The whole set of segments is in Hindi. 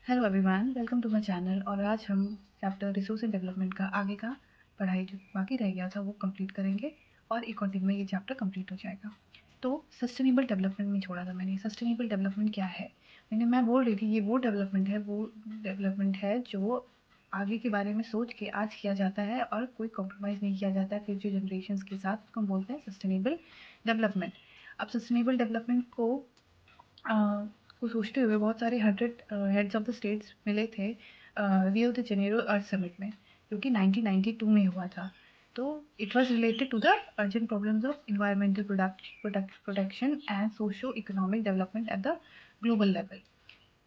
Hello everyone, welcome to my channel. और आज हम चैप्टर रिसोर्स एंड डेवलपमेंट का आगे का पढ़ाई जो बाकी रह गया था वो कंप्लीट करेंगे और एक और दिन में ये चैप्टर कंप्लीट हो जाएगा। तो सस्टेनेबल डेवलपमेंट में छोड़ा था मैंने। सस्टेनेबल डेवलपमेंट क्या है? मैं बोल रही थी ये वो डेवलपमेंट है जो आगे के बारे में सोच के आज किया जाता है और कोई कॉम्प्रोमाइज़ नहीं किया जाता है फ्यूचर जनरेशन्स के साथ। उसको हम बोलते हैं सस्टेनेबल डेवलपमेंट। अब सस्टेनेबल डेवलपमेंट अ, को सोचते हुए बहुत सारे 100 हेड्स ऑफ द स्टेट्स मिले थे Rio de Janeiro earth summit में, जो कि 1992 में हुआ था। तो it was related to the urgent problems of environmental protection and socio economic development at the global level.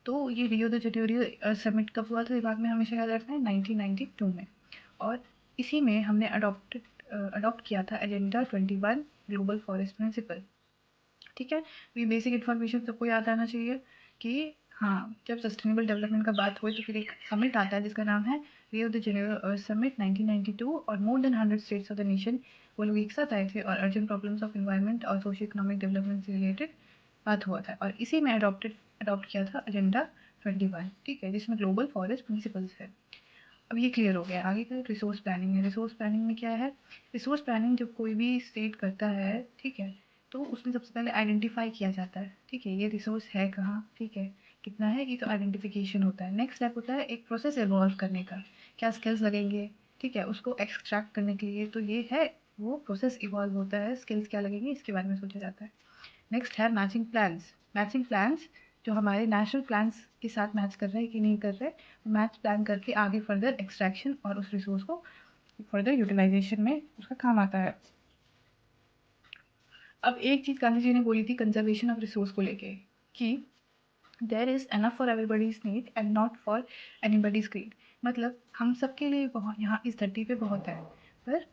तो ये Rio de Janeiro earth summit कब हुआ था दिमाग में हमेशा याद रखना है, 1992 में। और इसी में हमने अडॉप्ट किया था एजेंडा 21 ग्लोबल फॉरेस्ट प्रिंसिपल। ठीक है, तो ये बेसिक इन्फॉर्मेशन सबको याद आना चाहिए कि हाँ, जब सस्टेनेबल डेवलपमेंट का बात हुई तो फिर एक समिट आता है जिसका नाम है रियो द जेनेरो अर्थ समिट 1992, और more than 100 states of the nation वो लोग एक साथ आए थे और अर्जेंट प्रॉब्लम्स ऑफ इन्वायरमेंट और सोशो इकोनॉमिक डेवलपमेंट से रिलेटेड बात हुआ था। और इसी में अडॉप्ट किया था एजेंडा 21, ठीक है, जिसमें ग्लोबल फॉरेस्ट प्रिंसिपल्स है। अब ये क्लियर हो गया। आगे का रिसोर्स प्लानिंग है। रिसोर्स प्लानिंग में क्या है? रिसोर्स प्लानिंग जब कोई भी स्टेट करता है, ठीक है, तो उसमें सबसे पहले आइडेंटिफाई किया जाता है, ठीक है, ये रिसोर्स है कहाँ, ठीक है, कितना है, ये तो आइडेंटिफिकेशन होता है। नेक्स्ट स्टेप होता है एक प्रोसेस इवॉल्व करने का, क्या स्किल्स लगेंगे, ठीक है, उसको एक्सट्रैक्ट करने के लिए। तो ये है वो प्रोसेस इवॉल्व होता है, स्किल्स क्या लगेंगे इसके बारे में सोचा जाता है। नेक्स्ट है मैचिंग प्लान्स। मैचिंग प्लान्स जो हमारे नेशनल प्लान्स के साथ मैच कर रहे हैं कि नहीं कर रहे, मैच प्लान करके आगे फर्दर एक्सट्रैक्शन और उस रिसोर्स को फर्दर यूटिलाइजेशन में उसका काम आता है। अब एक चीज़ गांधी जी ने बोली थी कंजर्वेशन ऑफ रिसोर्स को लेके, कि there is enough for everybody's need and not for anybody's greed. मतलब हम सबके लिए बहुत यहाँ इस धरती पे बहुत है, पर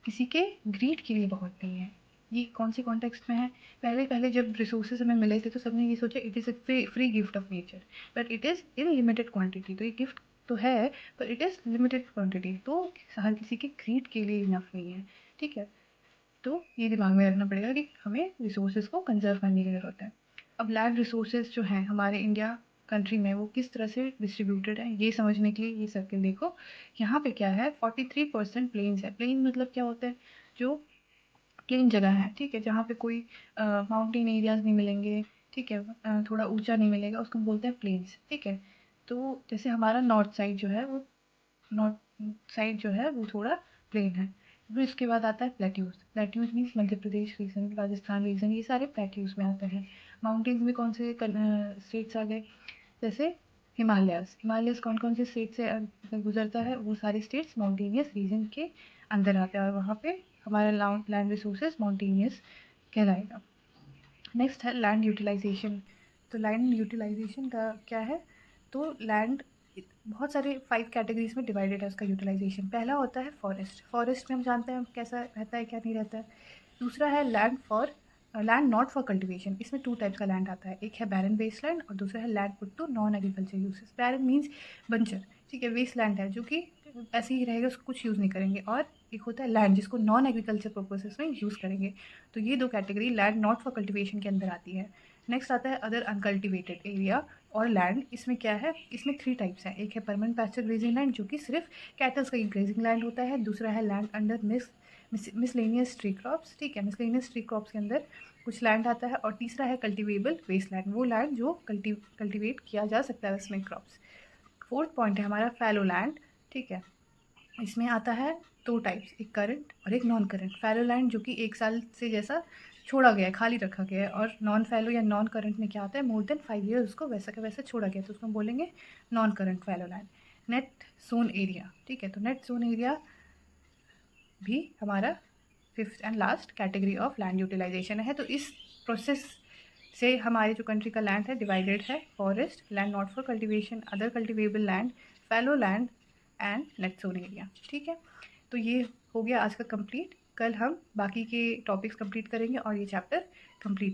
किसी के ग्रीड के लिए बहुत नहीं है। ये कौन से कॉन्टेक्स्ट में है? पहले पहले जब रिसोर्सेज हमें मिले थे तो सबने ये सोचा it is a free gift of nature, but it is in limited quantity. तो ये गिफ्ट तो है पर इट इज़ लिमिटेड क्वांटिटी, तो हर किसी के ग्रीड के लिए इनफ नहीं है, ठीक है। तो ये दिमाग में रखना पड़ेगा कि हमें रिसोर्सेज को कंजर्व करने की ज़रूरत है। अब लैंड रिसोर्सेज जो हैं हमारे इंडिया कंट्री में वो किस तरह से डिस्ट्रीब्यूटेड है, ये समझने के लिए ये सर्किल देखो। यहाँ पे क्या है, 43% प्लेन्स है। प्लेन मतलब क्या होता है? जो प्लेन जगह है, ठीक है, जहाँ पे कोई माउंटेन एरियाज नहीं मिलेंगे, ठीक है, थोड़ा ऊंचा नहीं मिलेगा, उसको हम बोलते हैं प्लेन्स, ठीक है। तो जैसे हमारा नॉर्थ साइड जो है वो नॉर्थ साइड जो है वो थोड़ा प्लेन है। फिर इसके बाद आता है plateaus. Plateaus means Madhya Pradesh reason, Rajasthan reason, ये सारे प्लेट्यूज में आते हैं। माउंटेन्स में कौन से स्टेट्स आ गए? जैसे हिमालयस। हिमालयस कौन कौन से स्टेट से गुजरता है? वो सारे स्टेट्स माउंटेनियस रीजन के अंदर आते हैं और वहाँ पे हमारा लैंड रिसोर्सेज माउंटेनियस कहलाएगा। नेक्स्ट है लैंड यूटिलाइजेशन। तो लैंड यूटिलाइजेशन का क्या है? तो लैंड बहुत सारे 5 कैटेगरीज में डिवाइडेड है उसका यूटिलाइजेशन। पहला होता है फॉरेस्ट। फॉरेस्ट में हम जानते हैं कैसा रहता है क्या नहीं रहता है। दूसरा है लैंड नॉट फॉर कल्टिवेशन। इसमें 2 टाइप्स का लैंड आता है, एक है बैरन वेस्ट लैंड और दूसरा है land put to non agriculture uses. Barren means बंजर, ठीक है, वेस्ट लैंड है जो कि ऐसे ही रहेगा, उसको कुछ यूज़ नहीं करेंगे। और एक होता है लैंड जिसको नॉन एग्रीकल्चर पर्पसेस में यूज़ करेंगे। तो ये 2 category land not for cultivation के अंदर आती है। नेक्स्ट आता है अदर अनकल्टिवेटेड एरिया और लैंड। इसमें क्या है, इसमें 3 टाइप्स हैं। एक है परमानेंट पैस्चर ग्रेजिंग लैंड जो कि सिर्फ कैटल्स का ही ग्रेजिंग लैंड होता है। दूसरा है land under miscellaneous tree crops, ठीक है, मिसलेनियस ट्री क्रॉप्स के अंदर कुछ लैंड आता है। और तीसरा है कल्टिवेबल वेस्ट लैंड, वो लैंड जो कल्टिवेट किया जा सकता है उसमें क्रॉप्स। फोर्थ पॉइंट है हमारा फैलो लैंड, ठीक है। इसमें आता है 2 टाइप्स, एक करंट और एक नॉन करंट। फैलो लैंड जो कि 1 साल से जैसा छोड़ा गया है, खाली रखा गया है। और नॉन फैलो या नॉन करंट में क्या आता है, मोर देन 5 ईयर्स उसको वैसा का वैसा छोड़ा गया, तो उसको हम बोलेंगे non current fallow land. Net sown area, ठीक है, तो नेट जोन एरिया भी हमारा 5th and last category of land utilization है। तो इस प्रोसेस से हमारे जो कंट्री का लैंड है डिवाइडेड है: forest, land not for cultivation, other cultivable land, fallow land and net sown area, ठीक है। तो ये हो गया आज का कंप्लीट। कल हम बाकी के टॉपिक्स कंप्लीट करेंगे और ये चैप्टर कंप्लीट